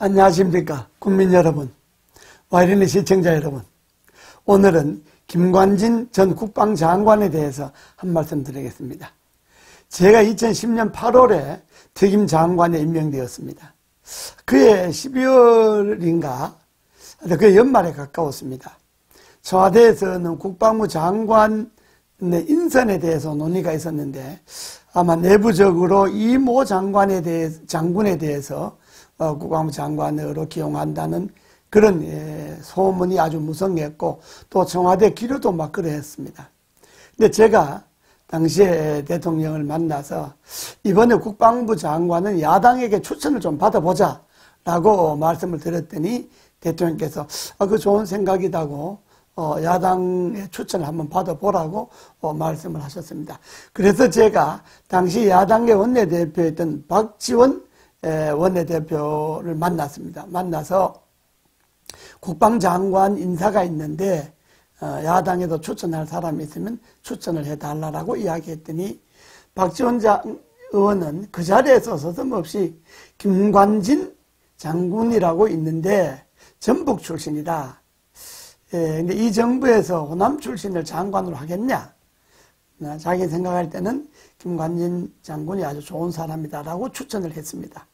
안녕하십니까 국민 여러분, YLN의 시청자 여러분. 오늘은 김관진 전 국방장관에 대해서 한 말씀 드리겠습니다. 제가 2010년 8월에 특임장관에 임명되었습니다. 그해 12월인가 그 연말에 가까웠습니다. 청와대에서는 국방부 장관의 인선에 대해서 논의가 있었는데 아마 내부적으로 이모 장군에 대해서 국방부 장관으로 기용한다는 그런 소문이 아주 무성했고 또 청와대 기류도 막 그러했습니다. 근데 제가 당시에 대통령을 만나서 이번에 국방부 장관은 야당에게 추천을 좀 받아보자 라고 말씀을 드렸더니 대통령께서 그 좋은 생각이라고 야당의 추천을 한번 받아보라고 말씀을 하셨습니다. 그래서 제가 당시 야당의 원내대표였던 박지원 원내대표를 만났습니다. 만나서 국방장관 인사가 있는데 야당에도 추천할 사람이 있으면 추천을 해달라고 이야기했더니 박지원 의원은 그 자리에서 서슴없이 김관진 장군이라고 있는데 전북 출신이다. 근데 이 정부에서 호남 출신을 장관으로 하겠냐? 자기 생각할 때는 김관진 장군이 아주 좋은 사람이다라고 추천을 했습니다.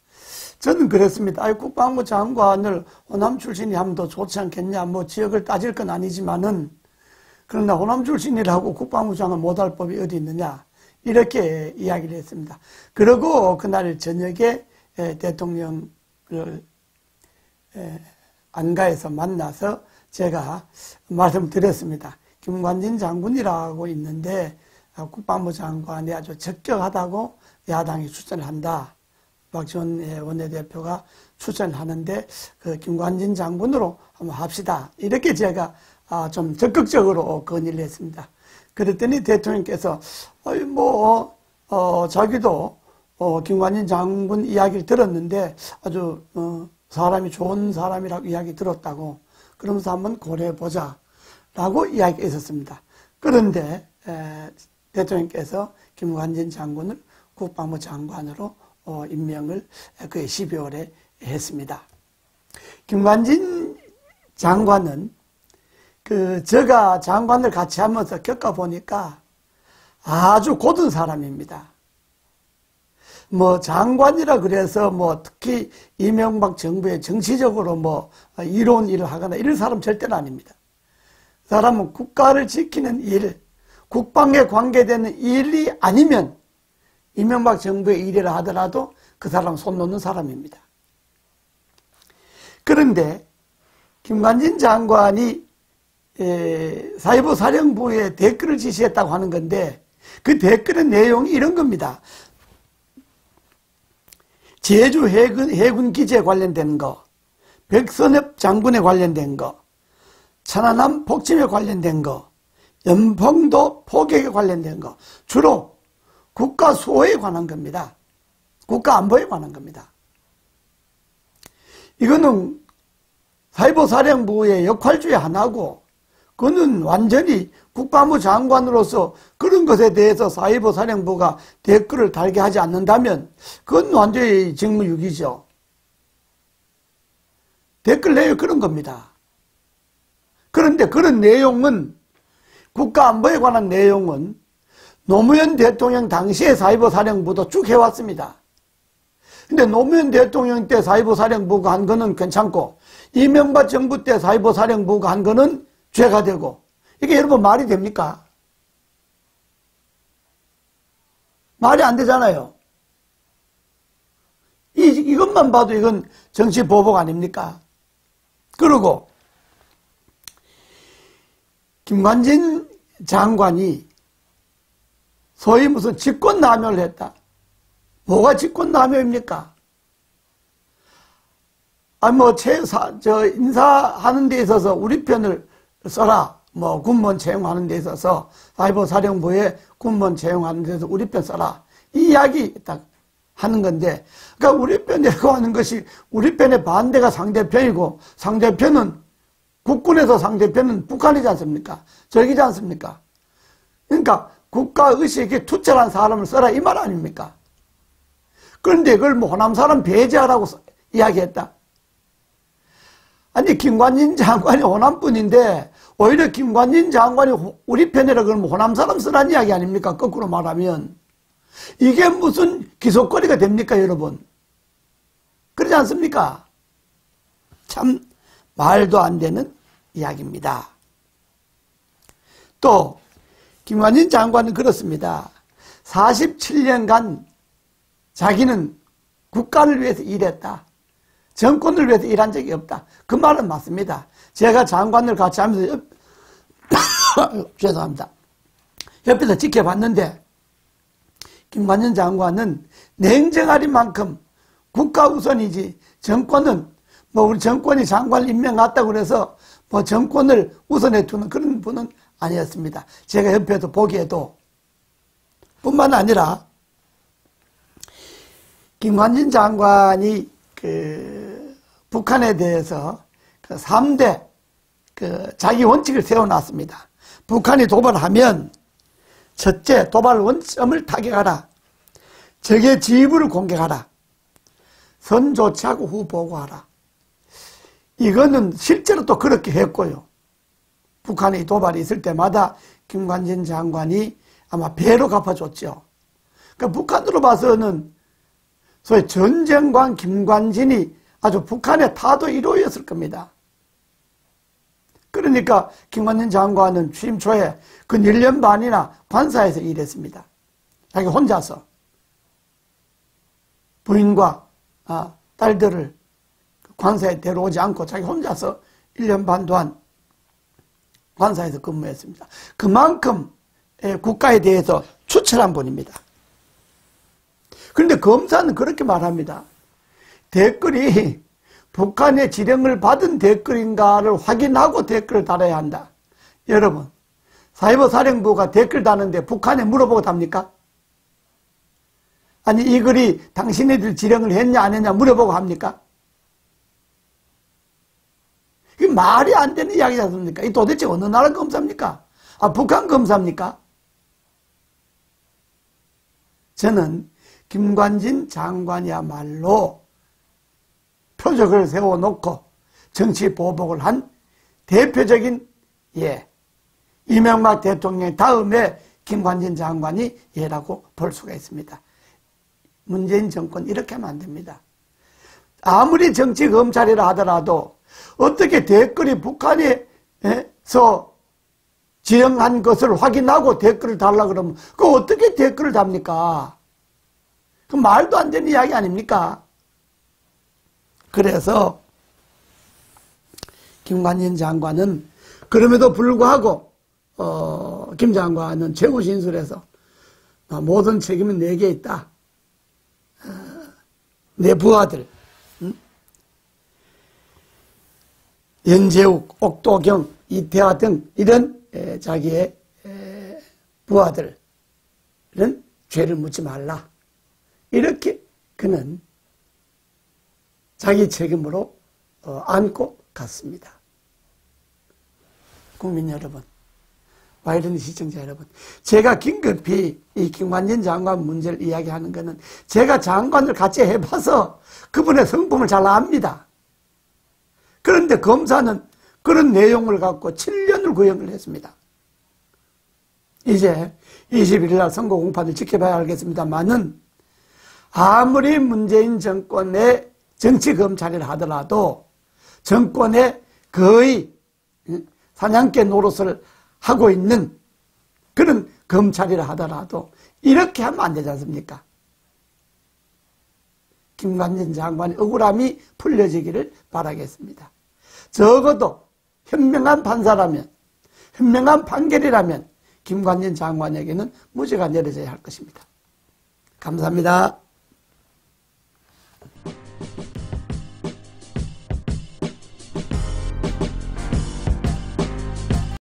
저는 그랬습니다. 국방부 장관을 호남 출신이 하면 더 좋지 않겠냐? 뭐 지역을 따질 건 아니지만은 그러나 호남 출신이라고 국방부 장관 못할 법이 어디 있느냐? 이렇게 이야기를 했습니다. 그리고 그날 저녁에 대통령을 안가에서 만나서 제가 말씀드렸습니다. 김관진 장군이라고 있는데 국방부 장관이 아주 적격하다고 야당이 추천을 한다. 박지원 원내대표가 추천하는데 그 김관진 장군으로 한번 합시다. 이렇게 제가 좀 적극적으로 건의를 했습니다. 그랬더니 대통령께서 자기도 김관진 장군 이야기를 들었는데 아주 사람이 좋은 사람이라고 이야기 들었다고 그러면서 한번 고려해보자 라고 이야기했었습니다. 그런데 대통령께서 김관진 장군을 국방부 장관으로 임명을 그 12월에 했습니다. 김관진 장관은 제가 장관을 같이 하면서 겪어보니까 아주 고든 사람입니다. 장관이라 그래서 특히 이명박 정부에 정치적으로 이로운 일을 하거나 이런 사람 절대는 아닙니다. 사람은 국가를 지키는 일, 국방에 관계되는 일이 아니면 이명박 정부의 일이라 하더라도 그 사람 손 놓는 사람입니다. 그런데 김관진 장관이 사회부 사령부에 댓글을 지시했다고 하는 건데 그 댓글의 내용이 이런 겁니다. 제주 해군 기지에 관련된 거, 백선엽 장군에 관련된 거, 천안함 폭침에 관련된 거, 연평도 포격에 관련된 거, 주로 국가 수호에 관한 겁니다. 국가 안보에 관한 겁니다. 이거는 사회부 사령부의 역할 중에 하나고 그는 완전히 국방부 장관으로서 그런 것에 대해서 사회부 사령부가 댓글을 달게 하지 않는다면 그건 완전히 직무유기죠. 댓글 내용 그런 겁니다. 그런데 그런 내용은 국가안보에 관한 내용은 노무현 대통령 당시의 사회부 사령부도 쭉 해왔습니다. 근데 노무현 대통령 때 사회부 사령부가 한 거는 괜찮고 이명박 정부 때 사회부 사령부가 한 거는 죄가 되고 이게 여러분 말이 됩니까? 말이 안 되잖아요. 이것만 봐도 이건 정치 보복 아닙니까? 그리고 김관진 장관이 소위 무슨 직권남용을 했다. 뭐가 직권남용입니까? 인사하는 데 있어서 우리 편을 써라. 군무원 채용하는 데 있어서 사회부 사령부에 군무원 채용하는 데서 우리 편 써라. 이 이야기 딱 하는 건데, 그러니까 우리 편이라고 하는 것이 우리 편의 반대가 상대편이고 상대편은 국군에서 상대편은 북한이지 않습니까? 저기지 않습니까? 그러니까 국가의식이 투철한 사람을 써라 이 말 아닙니까? 그런데 그걸 호남 사람 배제하라고 이야기했다. 아니 김관진 장관이 호남분인데 오히려 김관진 장관이 우리 편이라 그러면 호남 사람 쓰라는 이야기 아닙니까? 거꾸로 말하면 이게 무슨 기속거리가 됩니까 여러분? 그러지 않습니까? 참 말도 안 되는 이야기입니다. 또 김관진 장관은 그렇습니다. 47년간 자기는 국가를 위해서 일했다. 정권을 위해서 일한 적이 없다. 그 말은 맞습니다. 제가 장관을 같이 하면서 죄송합니다. 옆에서 지켜봤는데 김관진 장관은 냉정하린 만큼 국가 우선이지 정권은 뭐 우리 정권이 장관을 임명했다고 그래서 뭐 정권을 우선해 두는 그런 분은 아니었습니다. 제가 옆에서 보기에도 뿐만 아니라 김관진 장관이 북한에 대해서 3대 자기 원칙을 세워놨습니다. 북한이 도발하면 첫째, 도발 원점을 타격하라. 적의 지휘부를 공격하라. 선 조치하고 후 보고하라. 이거는 실제로 또 그렇게 했고요. 북한의 도발이 있을 때마다 김관진 장관이 아마 배로 갚아줬죠. 그러니까 북한으로 봐서는 소위 전쟁관 김관진이 아주 북한의 타도 1호였을 겁니다. 그러니까 김관진 장관은 취임 초에 그 1년 반이나 관사에서 일했습니다. 자기 혼자서 부인과 딸들을 관사에 데려오지 않고 자기 혼자서 1년 반 동안 관사에서 근무했습니다. 그만큼 국가에 대해서 추천한 분입니다. 그런데 검사는 그렇게 말합니다. 댓글이 북한의 지령을 받은 댓글인가를 확인하고 댓글을 달아야 한다. 여러분, 사이버사령부가 댓글 다는데 북한에 물어보고 답니까? 아니 이 글이 당신네들 지령을 했냐 안 했냐 물어보고 합니까? 이게 말이 안 되는 이야기지 않습니까? 이 도대체 어느 나라 검사입니까? 북한 검사입니까? 저는 김관진 장관이야말로 표적을 세워놓고 정치 보복을 한 대표적인 이명박 대통령 다음에 김관진 장관이 예라고 볼 수가 있습니다. 문재인 정권 이렇게 하면 안 됩니다. 아무리 정치 검찰이라 하더라도 어떻게 댓글이 북한에서 지령한 것을 확인하고 댓글을 달라 그러면 그 어떻게 댓글을 답니까? 그 말도 안 되는 이야기 아닙니까? 그래서 김관진 장관은 그럼에도 불구하고 김 장관은 최고 진술에서 모든 책임은 내게 있다. 내 부하들 연재욱, 옥도경, 이태화 등 이런 자기의 부하들은 죄를 묻지 말라. 이렇게 그는 자기 책임으로 안고 갔습니다. 국민 여러분, 와이런 시청자 여러분, 제가 긴급히 이 김관진 장관 문제를 이야기하는 것은 제가 장관을 같이 해봐서 그분의 성품을 잘 압니다. 그런데 검사는 그런 내용을 갖고 7년을 구형을 했습니다. 이제 21일 날 선거 공판을 지켜봐야 알겠습니다만은 아무리 문재인 정권의 정치검찰이라 하더라도 정권의 거의 사냥개 노릇을 하고 있는 그런 검찰이라 하더라도 이렇게 하면 안 되지 않습니까? 김관진 장관의 억울함이 풀려지기를 바라겠습니다. 적어도 현명한 판사라면, 현명한 판결이라면 김관진 장관에게는 무죄가 내려져야 할 것입니다. 감사합니다.